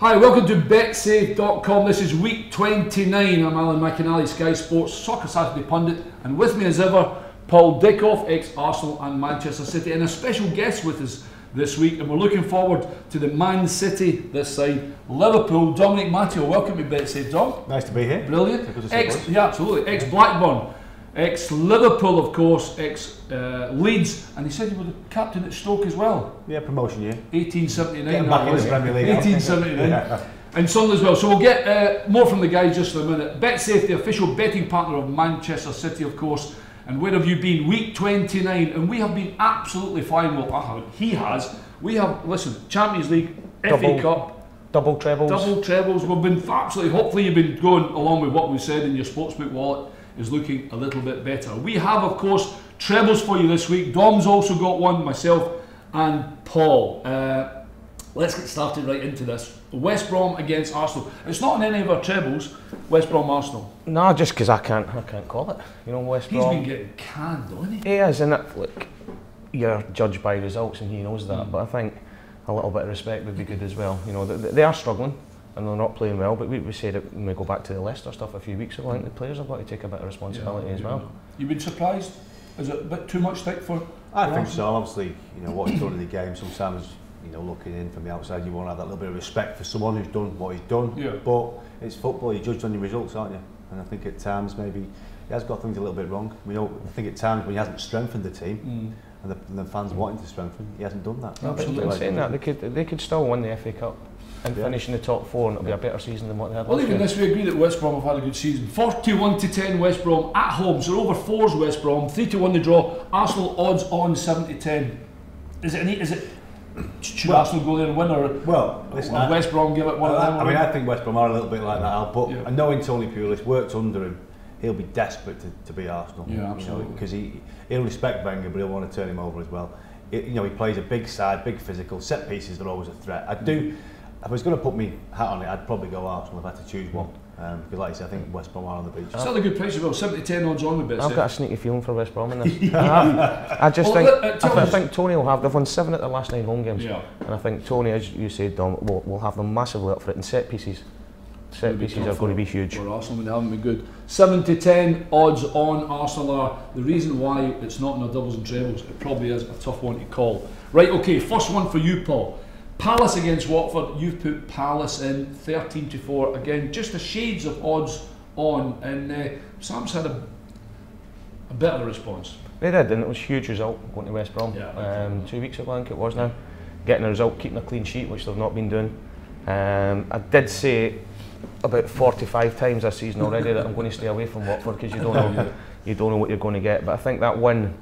Hi, welcome to betsafe.com. This is week 29. I'm Alan McInally, Sky Sports Soccer Saturday pundit, and with me as ever, Paul Dickov, ex-Arsenal and Manchester City, and a special guest with us this week, and we're looking forward to the Man City this side, Liverpool. Dominic Matteo, welcome to betsafe, Dom. Nice to be here. Brilliant. Yeah, absolutely. Ex-Blackburn, ex-Liverpool, of course, ex-Leeds, and he said you were the captain at Stoke as well. Yeah, promotion year. 1879. Back in the Premier League. 1879. Yeah. And Sunderland as well. So we'll get more from the guys just in a minute. BetSafe, the official betting partner of Manchester City, of course. And where have you been? Week 29, and we have been absolutely flying. Well, I haven't. He has. We have, listen, Champions League, FA Cup. Double trebles. Double trebles. We've been absolutely, hopefully you've been going along with what we said, in your sportsbook wallet is looking a little bit better. We have, of course, trebles for you this week. Dom's also got one, myself and Paul. Let's get started right into this. West Brom against Arsenal. It's not in any of our trebles, West Brom Arsenal. No, just because I can't call it. You know, West Brom. He's been getting canned, hasn't he? He is, and look, you're judged by results, and he knows that. But I think a little bit of respect would be good as well. You know, they are struggling, and they're not playing well. But we said it when we go back to the Leicester stuff a few weeks ago. I think the players have got to take a bit of responsibility as well. You've been surprised? Is it a bit too much stick for? I think so. Obviously, you know what he's done in the game. Sometimes, you know, looking in from the outside, you want to have that little bit of respect for someone who's done what he's done. Yeah. But it's football. You're judged on your results, aren't you? And I think at times maybe he has got things a little bit wrong. I think at times when he hasn't strengthened the team, and the fans wanting to strengthen, he hasn't done that. Absolutely. Saying that, they could still win the FA Cup and finish in the top four, and it'll be a better season than what they had last year. Well, even this, we agree that West Brom have had a good season. 41-10 West Brom at home, so over 4's West Brom, 3-1 the draw. Arsenal odds on 7-10. Is it? Should Arsenal go there and win, or listen, West Brom give it one of them? I mean, I think West Brom are a little bit like that, Al, but I know Tony Pulis worked under him. He'll be desperate to beat Arsenal. Yeah, absolutely. Because he'll respect Wenger, but he'll want to turn him over as well. You know, he plays a big side, big physical. Set pieces are always a threat. If I was going to put my hat on it, I'd probably go Arsenal if I had to choose one. Because like I said, I think West Brom are on the beach. Still a good price as well, 7-10 odds on the bit. I've got a sneaky feeling for West Brom in this. I think Tony will have, they've won 7 at the last 9 home games. Yeah. And I think Tony, as you said, Dom, will have them massively up for it. And set pieces are going to be huge. For Arsenal, when they haven't been good. 7-10 odds on Arsenal are the reason why it's not in the doubles and trebles. It probably is a tough one to call. Right, okay, first one for you, Paul. Palace against Watford. You've put Palace in 13-4. Again, just the shades of odds on, and Sam's had a better response. They did, and it was a huge result going to West Brom. 2 weeks ago, I think it was now. Getting a result, keeping a clean sheet, which they've not been doing. I did say about 45 times this season already that I'm going to stay away from Watford because you don't know what you're going to get. But I think that win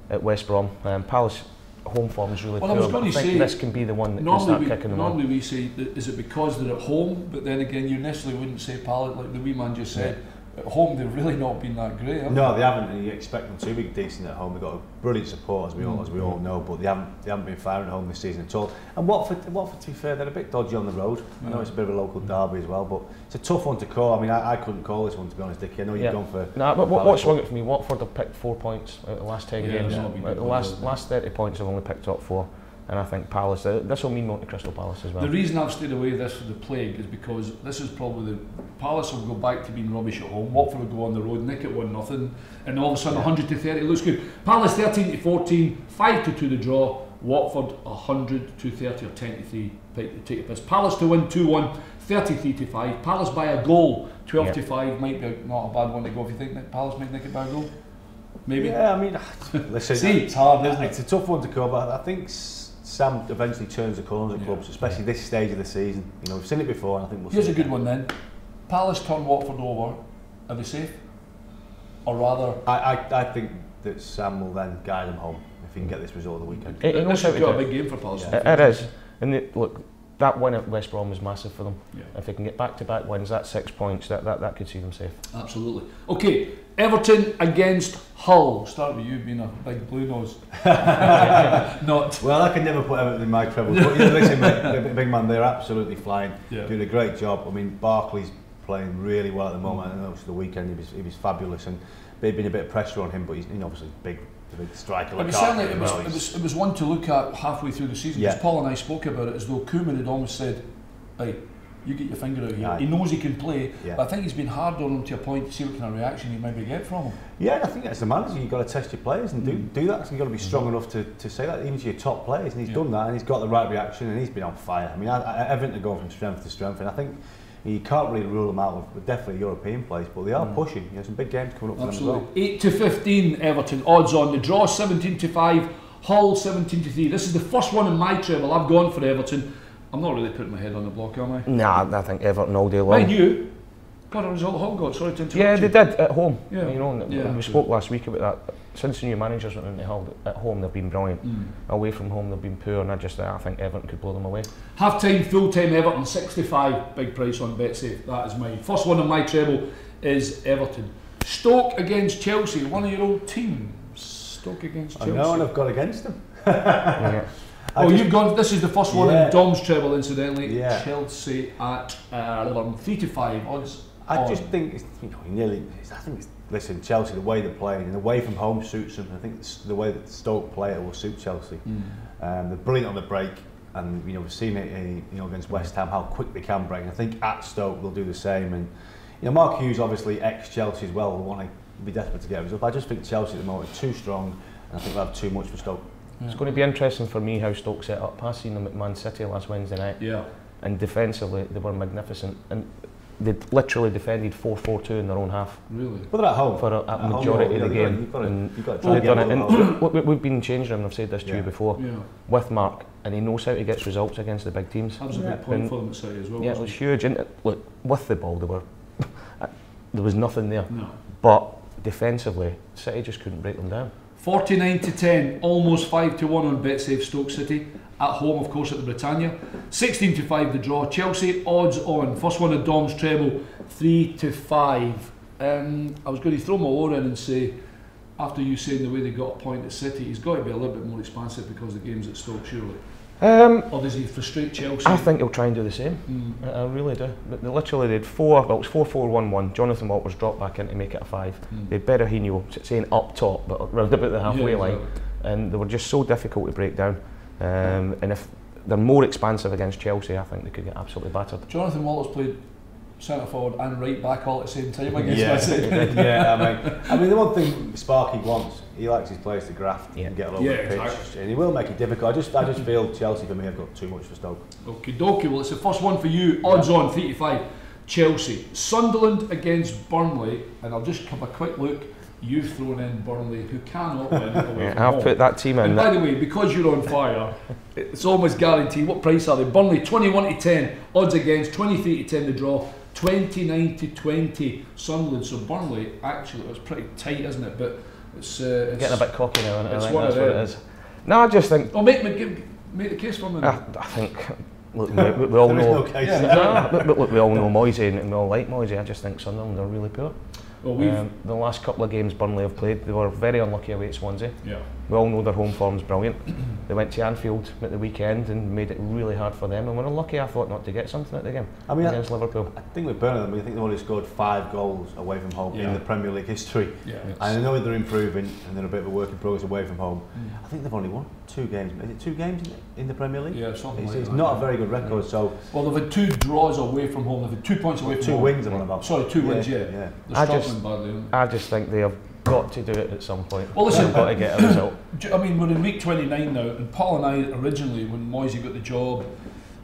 at West Brom, Palace home form is really poor. I think this can be the one that can start kicking them on. Normally we say, is it because they're at home? But then again, you necessarily wouldn't say Palace, like the wee man just said. At home, they've really not been that great, have they? No, they haven't, and you expect them to be decent at home. They've got a brilliant support, as we all know, but they haven't been firing at home this season at all. And Watford, to be fair, they're a bit dodgy on the road. I know it's a bit of a local derby as well, but it's a tough one to call. I mean, I couldn't call this one, to be honest, Dickie. I know you've gone for... No, but what swung it for me, Watford have picked 4 points out of the last 10 games. The last 30 points have only picked up 4. And I think Palace, this will mean more to Crystal Palace as well. The reason I've stayed away this for the plague is because this is probably Palace will go back to being rubbish at home. Watford will go on the road, nick it 1-0, and all of a sudden 100-30, it looks good. Palace 13-14, 5-2 the draw. Watford 100-30 or 10-3, take a piss. Palace to win 2-1, 33-5. Palace by a goal, 12-5, might be not a bad one to go if you think that Palace might nick it by a goal. Maybe. Yeah, I mean, listen, it's hard, isn't it? It's a tough one to call, but I think Sam eventually turns the corners at clubs, especially this stage of the season. You know, we've seen it before, and I think we'll see it. Here's a good one then. Palace turn Watford over. Are they safe? Or rather... I think that Sam will then guide them home if he can get this result of the weekend. This should be a big game for Palace. It is. And look, that win at West Brom was massive for them. Yeah. If they can get back-to-back wins, that's 6 points, that could see them safe. Absolutely. Okay, Everton against Hull. Start with you being a big blue nose. Not. Well, I can never put Everton in my trebles. But listen, mate, big man, they're absolutely flying. Doing a great job. I mean, Barkley's playing really well at the moment. I know it's the weekend, he was fabulous, and there'd been a bit of pressure on him, but he's obviously big striker. It was one to look at halfway through the season, because Paul and I spoke about it as though Koeman had almost said, hey, you get your finger out here. He knows he can play, yeah. but I think he's been hard on him to a point to see what kind of reaction he maybe get from him. Yeah, I think as a manager you've got to test your players and do that. So you've got to be strong enough to say that even to your top players, and he's done that, and he's got the right reaction, and he's been on fire. I mean, Everton are going from strength to strength, and I think you can't really rule them out with definitely European players, but they are pushing. You know, some big games coming up for them as well. 8-15 Everton odds on the draw, 17-5. Hull 17-3. This is the first one in my treble. I've gone for Everton. I'm not really putting my head on the block, am I? Nah, I think Everton all day long. Mind you, got a result Hull got. Sorry to interrupt. Yeah, they did at home. Yeah. You know, we spoke last week about that. Since the new managers went into Hull, at home they've been brilliant. Away from home they've been poor, and I think Everton could blow them away. Half-time, full-time Everton 65. Big price on BetSafe. That is mine. First one in my treble is Everton. Stoke against Chelsea. One of your old teams. Stoke against Chelsea. I know, and I've gone against them. You've gone. This is the first one in Dom's treble, incidentally. Yeah. Chelsea at 3-5 odds. I just think it's, listen, Chelsea, the way they're playing and away from home suits them. I think the way that Stoke play it will suit Chelsea. They're brilliant on the break, and we've seen it against West Ham how quick they can break. And I think at Stoke they'll do the same. And Mark Hughes, obviously ex-Chelsea as well, will want to be desperate to get a result. I just think Chelsea at the moment are too strong, and I think they'll have too much for Stoke. It's going to be interesting for me how Stoke set up. I seen them at Man City last Wednesday night. Yeah. And defensively they were magnificent, and they literally defended 4-4-2 in their own half. Really? But they're at home for a majority of the game. You've got to done it. And we've been changing him, and I've said this to you before, with Mark, and he knows how to get results against the big teams. That was a good point for them at City as well. Yeah, it was huge. And look, with the ball, there was nothing there. No. But defensively, City just couldn't break them down. 49-10, almost 5-1 on BetSafe. Stoke City at home, of course, at the Britannia. 16-5 the draw. Chelsea odds on. First one at Dom's treble, 3-5. I was going to throw my oar in and say, after you saying the way they got a point at City, he's got to be a little bit more expansive because the game's at Stoke, surely. Or does he frustrate Chelsea? I think he'll try and do the same. I really do. But they literally did it was 4-4-1-1. Jonathan Walters dropped back in to make it a 5. They had Berahino saying up top, but round about the halfway line. And they were just so difficult to break down. And if they're more expansive against Chelsea, I think they could get absolutely battered. Jonathan Walters played centre forward and right back all at the same time against Man City. I mean the one thing Sparky wants, he likes his players to graft and get all over the pitch, exactly. And he will make it difficult. I just feel Chelsea for me have got too much for Stoke. Okie dokie, well it's the first one for you, odds on 3-5. Chelsea. Sunderland against Burnley, and I'll just have a quick look. You've thrown in Burnley, who cannot win away from I've home. put that team in. And by the way, because you're on fire, it's almost guaranteed. What price are they? Burnley 21-10, odds against, 23-10 the draw, 29-20 Sunderland. So Burnley, actually, it was pretty tight, isn't it? But it's getting a bit cocky now, isn't it? It's I think that's what it is. No, I just think. Oh, make the case for me. I think. Look, we all know. Look, we all know Moisey, and we all like Moisey. I just think Sunderland are really poor. Well, the last couple of games Burnley have played, they were very unlucky away at Swansea. Yeah. We all know their home form's brilliant. They went to Anfield at the weekend and made it really hard for them, and were unlucky, I thought, not to get something at the game against Liverpool. I think with Burnley, I think they've only scored 5 goals away from home in the Premier League history. Yeah. And I know they're improving and they're a bit of a work in progress away from home. I think they've only won 2 games. Is it 2 games in the Premier League? Yeah, something like that. It's that. Not a very good record. So well, they've had 2 draws away from home. They've had 2 points away from 2 home. 2 wins. I'm on about. Sorry, 2 wins. Yeah. They're struggling badly. I just think they have got to do it at some point. Well, listen, they've got to get a result. I mean, we're in week 29 now, and Paul and I originally, when Moisey got the job,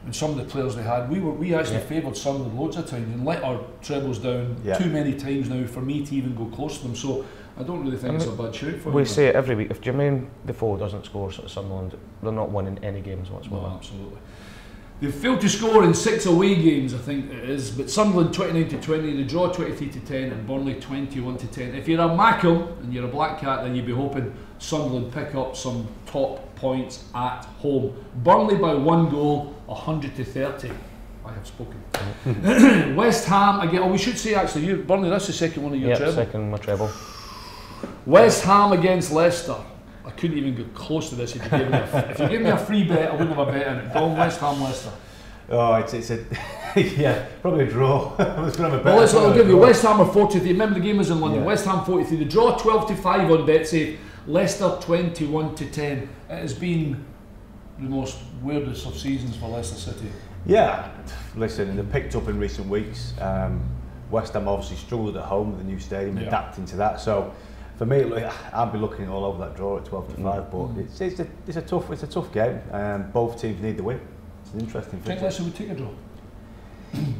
and some of the players they had, we actually favoured Sunderland loads of times and let our trebles down too many times now for me to even go close to them. So I don't really think it's a bad shout for them. We say it every week. If Jermaine Defoe doesn't score at Sunderland, they're not winning any games whatsoever. No, absolutely. They've failed to score in 6 away games, I think it is, but Sunderland 29-20, the draw 23-10, and Burnley 21-10. If you're a Mackham and you're a Black Cat, then you'd be hoping Sunderland pick up some top points at home. Burnley by 1 goal, 100-30. I have spoken. West Ham again. Oh, we should say actually, Burnley. That's the second one of your treble. Second my treble. West Ham against Leicester. I couldn't even get close to this if you gave me a free bet. I wouldn't have a bet in it. Go on, West Ham, Leicester. Oh, it's a probably a draw. I'll give you West Ham are 43. Remember the game was in London. West Ham 43. The draw 12-5 on BetSafe. Leicester 21-10. It has been the most weirdest of seasons for Leicester City. Yeah, listen, they've picked up in recent weeks. West Ham obviously struggled at home with the new stadium, adapting to that. So for me, I'd be looking all over that draw at 12-5. But it's a tough game. Both teams need the win. It's an interesting thing. Think Leicester would take a draw?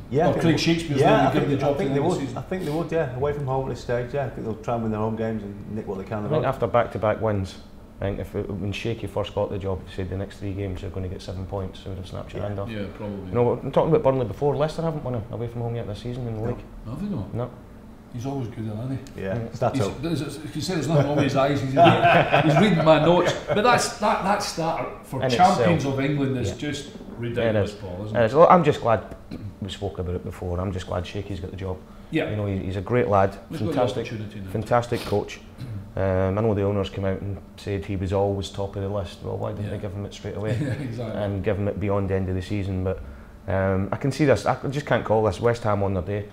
Yeah, or Craig Shakespeare's I give the job. think they would. I think they would. Yeah, away from home at this stage. Yeah, I think they'll try and win their home games and nick what they can. I think after back-to-back wins, I think when Shaky first got the job, he said the next 3 games they're going to get 7 points, so would have snapped your hand off. Yeah, probably. You know, I'm talking about Burnley before. Leicester haven't won away from home yet this season in the league. Have they not? No. He's always good, isn't he? Yeah, it's that up. You say there's nothing wrong with his eyes. He's reading my notes. But that start for and champions of England is just ridiculous, Paul, isn't it? I'm just glad, we spoke about it before, I'm just glad Shaky's got the job. Yeah. You know, he's a great lad, fantastic coach. I know the owners came out and said he was always top of the list. Well, why didn't they give him it straight away and give him it beyond the end of the season? But I can see this, I just can't call this West Ham on their day.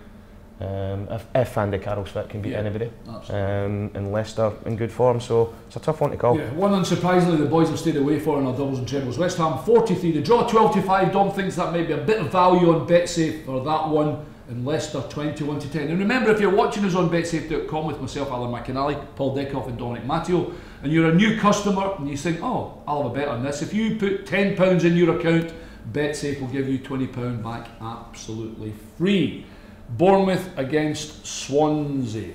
If Andy Carroll's fit, can beat anybody, and Leicester in good form, so it's a tough one to call. Yeah, one unsurprisingly the boys have stayed away for in our doubles and trebles. West Ham 43, the draw 12-5. Dom thinks that may be a bit of value on BetSafe for that one, and Leicester 21-10. And remember, if you're watching us on betsafe.com with myself, Alan McInally, Paul Dickov and Dominic Matteo, and you're a new customer and you think, oh, I'll have a bet on this, if you put £10 in your account, BetSafe will give you £20 back absolutely free. Bournemouth against Swansea.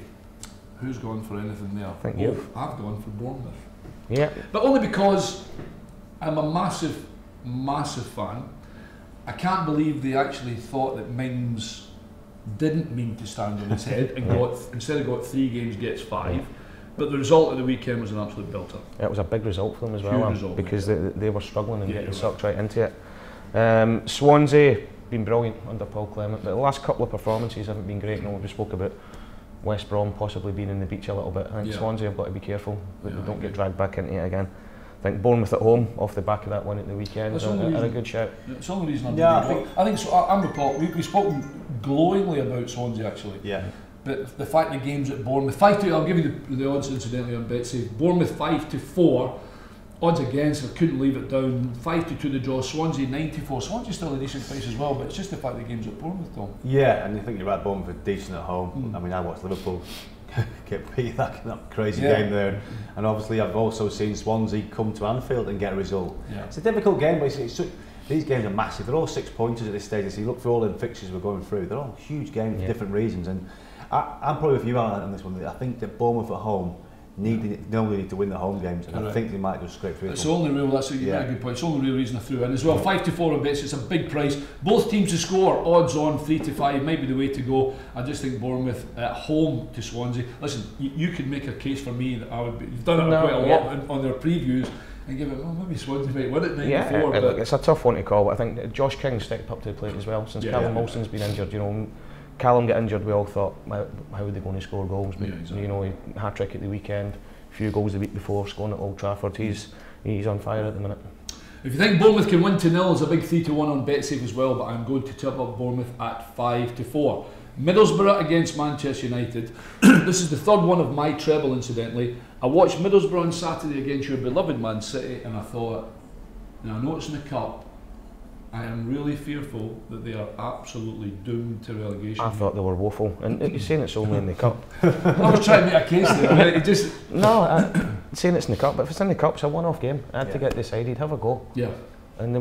Who's gone for anything there? I think you. I've gone for Bournemouth. Yeah. But only because I'm a massive fan. I can't believe they actually thought that Mings didn't mean to stand on his head and instead of got 3 games gets 5. But the result of the weekend was an absolute belter. It was a big result for them as well, because they were struggling and getting sucked right into it. Swansea been brilliant under Paul Clement, but the last couple of performances haven't been great. You know, we spoke about West Brom possibly being in the beach a little bit. I think Swansea have got to be careful that they don't get dragged back into it again. I think Bournemouth at home, off the back of that win at the weekend, are a good shout. It's the only reason I think so. I'm with Paul. We've spoken glowingly about Swansea actually. Yeah. But the fact the game's at Bournemouth 5-2. I'll give you the odds incidentally on BetSafe. Bournemouth 5-4. Odds against, I couldn't leave it down. 5-2 the draw. Swansea 94. Swansea's still a decent price as well, but it's just the fact the game's at Bournemouth, Tom. Yeah, and I think you're right. Bournemouth are decent at home. I mean, I watched Liverpool get beat that crazy game there, and obviously I've also seen Swansea come to Anfield and get a result. Yeah. It's a difficult game, but these games are massive. They're all 6 pointers at this stage. So you look for all the fixtures we're going through. They're all huge games for different reasons, and I'm probably with you on this one. I think that Bournemouth at home normally need to win the home games, and I think they might just scrape through. It's the only real. That's a good point. It's the only real reason I threw in as well. 5-4 on bets. It's a big price. Both teams to score. Odds on 3-5 might be the way to go. I just think Bournemouth at home to Swansea. Listen, you could make a case for me that I would be. You've done it quite a lot on their previews. And give it, maybe Swansea might win it 94. But it's a tough one to call. But I think Josh King stepped up to the plate as well since Callum Wilson's been injured. You know, Callum got injured. We all thought, how are they going to score goals? But you know, hat trick at the weekend. Few goals the week before, scoring at Old Trafford. He's on fire at the minute. If you think Bournemouth can win 2-0, there's a big 3-1 on BetSafe as well, but I'm going to tip up Bournemouth at 5-4. Middlesbrough against Manchester United. This is the third one of my treble, incidentally. I watched Middlesbrough on Saturday against your beloved Man City, and I thought, now I know it's in the cup, I am really fearful that they are absolutely doomed to relegation. I thought they were woeful, and you're saying it's only in the cup. I was trying to make a case there. I mean, I'm saying it's in the cup, but if it's in the cup, it's a one-off game. I had to get decided, have a go. Yeah. And they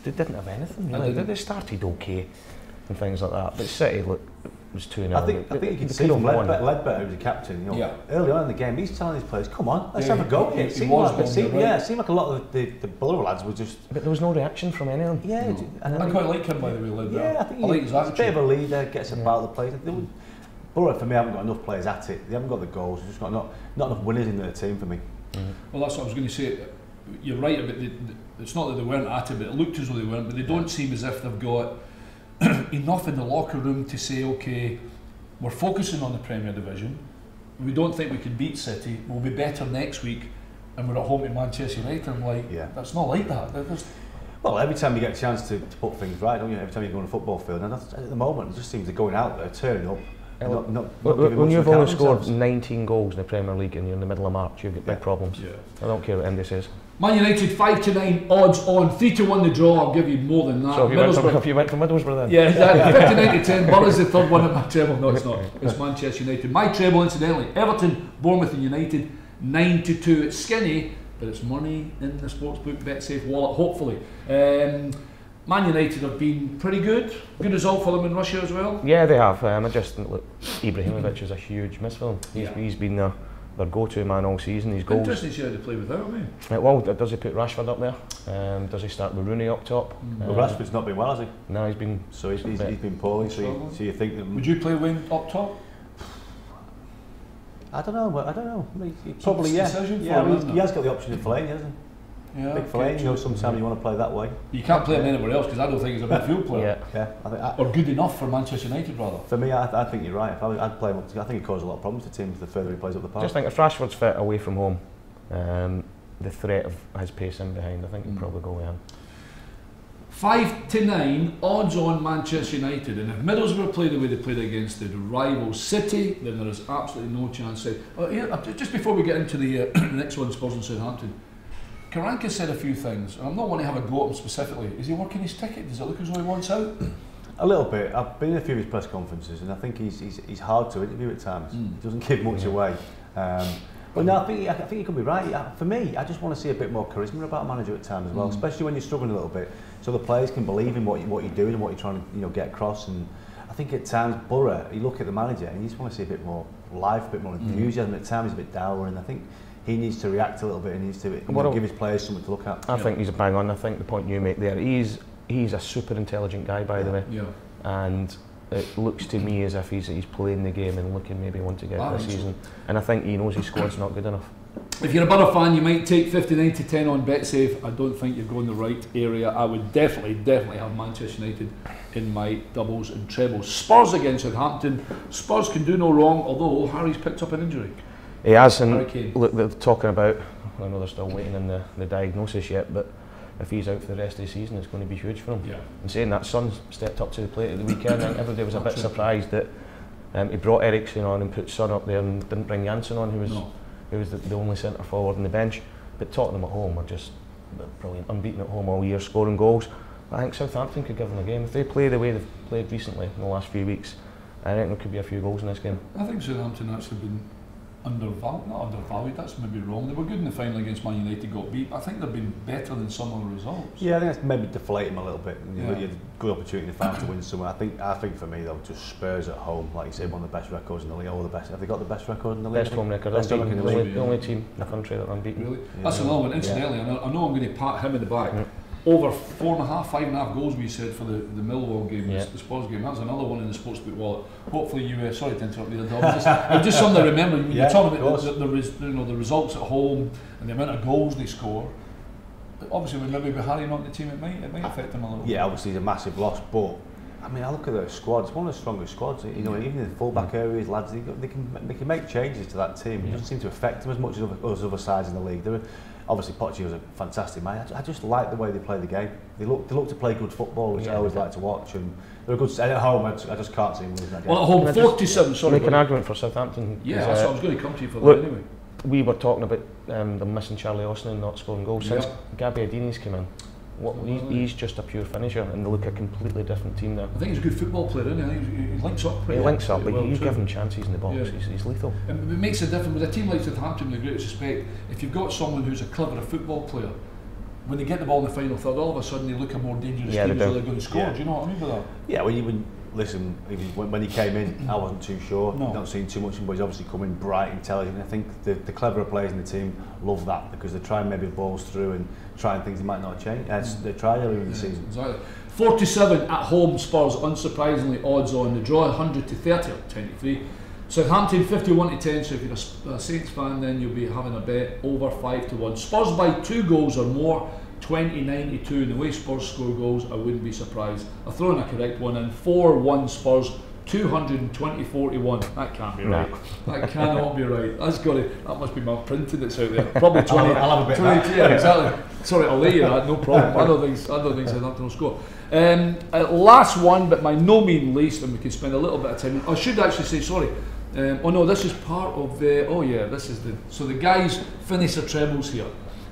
didn't have anything. Really. They started okay and things like that, but City was 2-0. I think you can see from Ledbetter, who's the captain, you know, early on in the game, he's telling his players, come on, let's have a go. It seemed like a lot of the below lads were just... But there was no reaction from any of them. Yeah. And I quite like him, by the way, Ledbetter. Yeah, I think he's a bit of a leader, gets about the players. Borough, for me, haven't got enough players at it. They haven't got the goals. They've just got not enough winners in their team for me. Well, that's what I was going to say. You're right about it's not that they weren't at it, but it looked as though they weren't. But they don't seem as if they've got enough in the locker room to say, okay, we're focusing on the Premier Division. We don't think we can beat City. We'll be better next week, and we're at home to Manchester United. I'm like, that's not like that. Well, every time you get a chance to put things right, don't you? Every time you go on a football field, and at the moment, it just seems they're going out there, turning up, When you've only scored 19 goals in the Premier League and you're in the middle of March, you've got big problems. I don't care what Andy says. Man United 5-9 odds on, 3-1 the draw. I'll give you more than that. So if you went from Middlesbrough then? Yeah, exactly. 59-10. Borough's the third one at my treble. No, it's not. It's Manchester United. My treble, incidentally, Everton, Bournemouth and United, 9-2. It's skinny, but it's money in the sportsbook BetSafe wallet, hopefully. Man United have been pretty good. Good result for them in Russia as well. Yeah, they have. I just think, look, Ibrahimovic is a huge miss for them. He's been their go-to man all season. His goals. Interesting to see how they play without him. Well, does he put Rashford up there? Does he start with Rooney up top? Well, Rashford's not been well, has he? No, he's been. So he's been poorly. So you think that? Would you play Wayne up top? I don't know. Probably, yeah. He has got the option of Fellaini, hasn't he? Yeah, big Fellaini, sometimes you want to play that way. You can't play him anywhere else because I don't think he's a midfield player. Or good enough for Manchester United, rather. For me, I think you're right. I'd play him. I think he causes a lot of problems to teams the further he plays up the park. Just think if Rashford's fit away from home, the threat of his pace in behind, I think he'll probably go with him. 5-9 odds on Manchester United, and if Middlesbrough play the way they played against the rival City, then there is absolutely no chance. Just before we get into the next one, Spurs and Southampton, Karanka said a few things, and I'm not wanting to have a go at him specifically. Is he working his ticket? Does it look as though he wants out? A little bit. I've been in a few of his press conferences, and I think he's hard to interview at times. He doesn't give much away. But no, I think he could be right. For me, I just want to see a bit more charisma about a manager at times as well, especially when you're struggling a little bit, so the players can believe in what you're doing and what you're trying to get across. And I think at times, Borough, you look at the manager and you just want to see a bit more life, a bit more enthusiasm. At times, he's a bit dour, and I think he needs to react a little bit and needs to give his players something to look at. I think he's a bang on. I think the point you make there, he's a super intelligent guy, by the way. And it looks to me as if he's playing the game and looking maybe want to get this season. And I think he knows his squad's not good enough. If you're a Borough fan, you might take 59-10 on BetSafe. I don't think you're going the right area. I would definitely have Manchester United in my doubles and trebles. Spurs against Southampton. Spurs can do no wrong, although Harry's picked up an injury. He has, and look, they're talking about, I know they're still waiting on the diagnosis yet, but if he's out for the rest of the season, it's going to be huge for him. And saying that, Son stepped up to the plate at the weekend, and everybody was a bit surprised that he brought Eriksen on and put Son up there and didn't bring Janssen on, who was the only centre forward on the bench. But Tottenham at home are just brilliant, unbeaten at home all year, scoring goals. I think Southampton could give them a game. If they play the way they've played recently in the last few weeks, I think there could be a few goals in this game. I think Southampton actually been not undervalued, that's maybe wrong. They were good in the final against Man United, got beat, but I think they've been better than some of the results. Yeah, I think that's maybe deflated them a little bit. You had a good opportunity in the final to win somewhere. I think for me though, just Spurs at home, like you said, one of the best records in the league, or the best. Have they got the best record in the league? Best home record, the only team in the country that are unbeaten. Really? That's another one, incidentally, I know I'm going to pat him in the back. Over 5.5 goals we said for the Millwall game, the Spurs game. That's another one in the sportsbook wallet. Hopefully you, sorry to interrupt you, just something to remember. When you're talking about the results at home and the amount of goals they score, obviously when maybe Harry not the team, it might affect them a little bit. Yeah, obviously it's a massive loss, but I mean, I look at the squad, it's one of the strongest squads. You know, even in the full-back areas, lads, they can make changes to that team. It doesn't seem to affect them as much as other sides in the league. Obviously, Pochettino's a fantastic man. I just like the way they play the game. They look to play good football, which I always like to watch. And they're a good. And at home, I just can't see them losing that game. Well, at home, 47. Sorry, make an argument for Southampton. Yeah, that's what I was going to come to you for that anyway. We were talking about them missing Charlie Austin and not scoring goals since Gabbiadini's came in. He's just a pure finisher, and they look a completely different team now. I think he's a good football player, isn't he? He links up pretty well. He links up, but you give him chances in the box, he's lethal. And it makes a difference with a team like Southampton, with the greatest respect. If you've got someone who's a clever football player, when they get the ball in the final third, all of a sudden they look a more dangerous team, so they're going to score. Do you know what I mean by that? Yeah, listen, when he came in, I wasn't too sure. Not seeing too much, but he's obviously coming bright, intelligent. I think the cleverer players in the team love that because they're trying maybe balls through and trying things they might not change. They tried earlier in the season. Exactly. 47 at home, Spurs unsurprisingly odds on. The draw 100-30 or 10-3. Southampton 51-10. So if you're a Saints fan, then you'll be having a bet over 5-1. Spurs by 2 goals or more. 20-92, and the way Spurs score goals, I wouldn't be surprised. I'll throw in a correct one in. 4-1 Spurs, 220-41. That can't be right. That cannot be right. That must be my printing that's out there. Probably 20. I'll have a bit 20, yeah, exactly. Sorry, I'll lay you that, no problem. I don't think Southampton will score. Last one, but by no means least, and we can spend a little bit of time. I should actually say, sorry. Oh no, this is part of the. Oh yeah, this is the. So the guys finish their trebles here.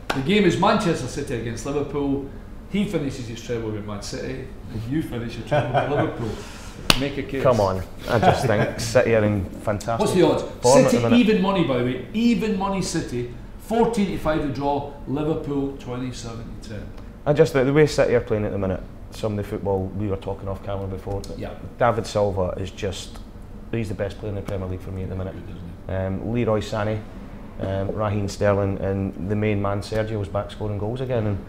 The game is Manchester City against Liverpool. He finishes his treble with Man City, and you finish your treble with Liverpool. Make a case. Come on, I just think City are in fantastic. What's the odds? City even money, by the way. Even money City. 14-5 to draw. Liverpool 27-10. I just think the way City are playing at the minute. Some of the football we were talking off camera before. Yeah. David Silva is just. He's the best player in the Premier League for me at the minute. Leroy Sané, Raheem Sterling, and the main man Sergio was back scoring goals again. And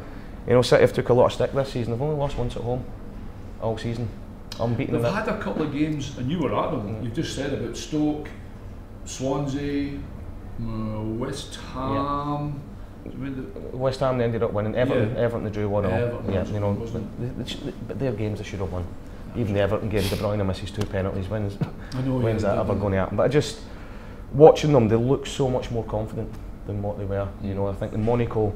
you know, City have took a lot of stick this season. They've only lost once at home all season. Unbeaten. They've had a couple of games, and you were at them. You've just said about Stoke, Swansea, West Ham. Yeah. West Ham they ended up winning. Everton they drew 1-0. Yeah, you know, but their games they should have won. Even the Everton game, De Bruyne misses 2 penalties. When's that ever going to happen? But I just watching them, they look so much more confident than what they were. You know, I think the Monaco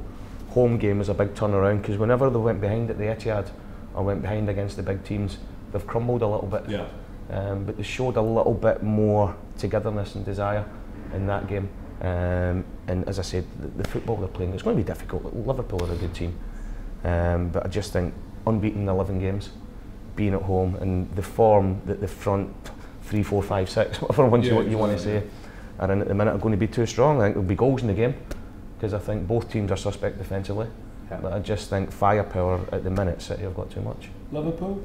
home game was a big turnaround because whenever they went behind at the Etihad or went behind against the big teams, they've crumbled a little bit. Yeah. But they showed a little bit more togetherness and desire in that game. And as I said, the football they're playing, it's going to be difficult. Liverpool are a good team, but I just think unbeaten 11 games. Being at home and the form that the front 3, 4, 5, 6, whatever ones you want to say, are in at the minute are going to be too strong. I think there'll be goals in the game because I think both teams are suspect defensively. Yeah. But I just think firepower at the minute, City have got too much. Liverpool?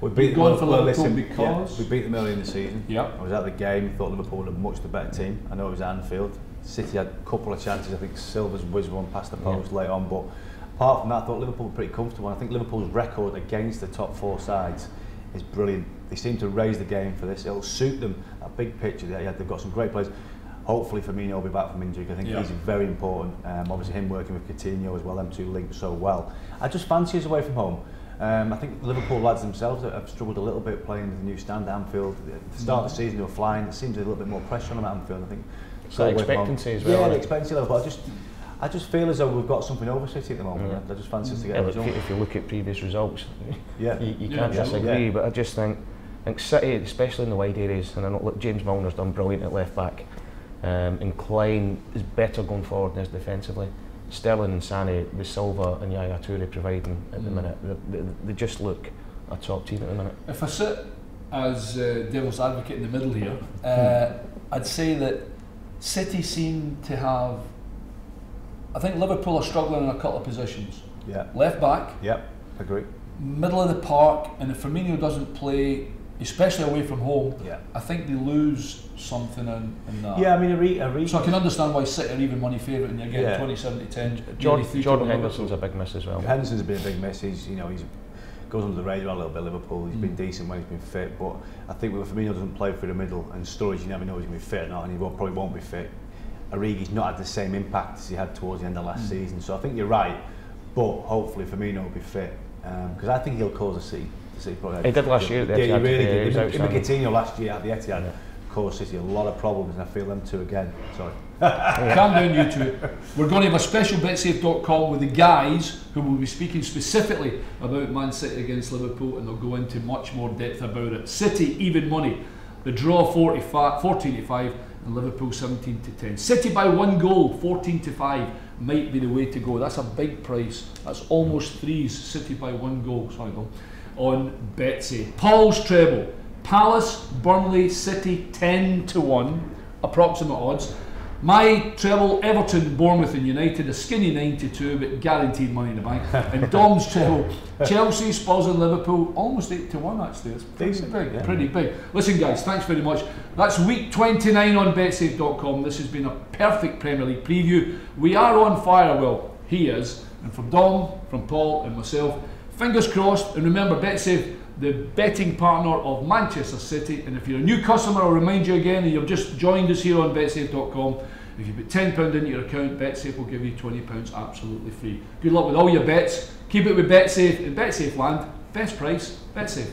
We beat Liverpool because we beat them early in the season. Yeah. I was at the game. Thought Liverpool were much the better team. I know it was Anfield. City had a couple of chances. I think Silva's whizzed one past the post late on, but. Apart from that, I thought Liverpool were pretty comfortable. I think Liverpool's record against the top 4 sides is brilliant. They seem to raise the game for this. It'll suit them. That big picture there, they've got some great players. Hopefully Firmino will be back from injury. I think he's very important. Obviously him working with Coutinho as well, them two linked so well. I just fancy us away from home. I think Liverpool lads themselves have struggled a little bit playing the new stand at Anfield. At the start of the season they were flying. There seems a little bit more pressure on them at Anfield. I think. So expectancy as well. Yeah, the expectancy level. But I just feel as though we've got something over City at the moment. I just fancy us to get a result. If you look at previous results, you can't disagree. disagree. But I just think City, especially in the wide areas, and I know look, James Milner's done brilliant at left back, and Klein is better going forward than us defensively. Sterling and Sané, with Silva and Yaya Toure providing at the minute, they just look a top team at the minute. If I sit as devil's advocate in the middle here, I'd say that City seem to have. I think Liverpool are struggling in a couple of positions. Yeah. Left back. Yep, agree. Middle of the park, and if Firmino doesn't play, especially away from home, I think they lose something in that. Yeah, I mean, so I can understand why City are even money favourite, and you're getting 27-10. Jordan Henderson's a big miss as well. Henderson's been a big miss. He's goes under the radar a little bit. Liverpool. He's been decent when he's been fit, but I think when Firmino doesn't play through the middle and Sturridge, you never know if he's going to be fit or not, and he probably won't be fit. Origi's not had the same impact as he had towards the end of last season, so I think you're right, but hopefully Firmino will be fit because I think he'll cause a City problem. He did last year at the Etihad. Yeah, he really did. Coutinho last year at the Etihad caused City a lot of problems, and I feel them two again. Sorry. Calm down, you two. We're going to have a special betsafe.com with the guys who will be speaking specifically about Man City against Liverpool, and they'll go into much more depth about it. City even money. The draw 14-5. And Liverpool 17-10. City by 1 goal, 14-5 might be the way to go. That's a big price. That's almost threes. City by 1 goal. Sorry, no. On Betsafe. Paul's treble. Palace, Burnley, City 10-1. Approximate odds. My treble, Everton, Bournemouth and United, a skinny 9-2, but guaranteed money in the bank. And Dom's treble, Chelsea, Spurs and Liverpool, almost 8-1 actually. It's pretty big. Listen guys, thanks very much. That's week 29 on betsafe.com. This has been a perfect Premier League preview. We are on fire, well, he is. And from Dom, from Paul and myself, fingers crossed. And remember, Betsafe, the betting partner of Manchester City. And if you're a new customer, I'll remind you again, and you've just joined us here on betsafe.com, if you put £10 into your account, Betsafe will give you £20 absolutely free. Good luck with all your bets. Keep it with Betsafe. In Betsafe land, best price, Betsafe.